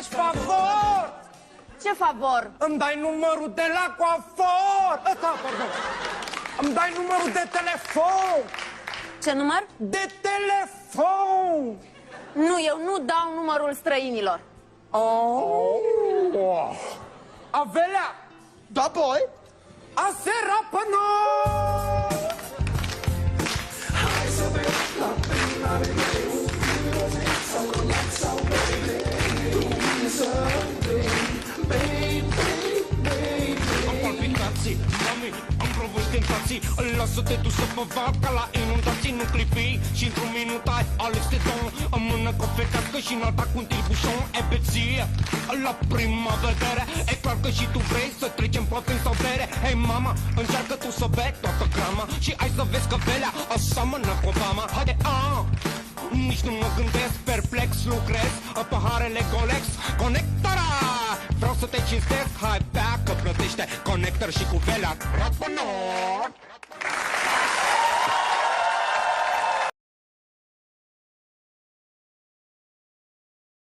faci favor? Ce favor? Îmi dai numărul de la coafor. Ăsta, pardon. Îmi dai numărul de telefon. Ce număr? De telefon. Nu, eu nu dau numărul străinilor. Oh. Avelea. Da, boy. Asera pe noi. Am palpitații, mami, am provos tentații. Lasă-te tu să mă fac ca la inundații. Nu clipi și într-un minut ai ales de ton. În mână cu o fetească și în alta cu un tilbușon. E beție, la prima vedere. E clar că și tu vrei să trecem pe vin sau bere. Hei mama, încearcă tu să bei toată grama. Și ai să vezi că velea aseamănă cu Obama. Haide, nici nu mă gândesc, perplex lucrez. Paharele Golex, conectarea. Vreau să te cinstesc, hai bea că plătește Connector și cu velea Raponor.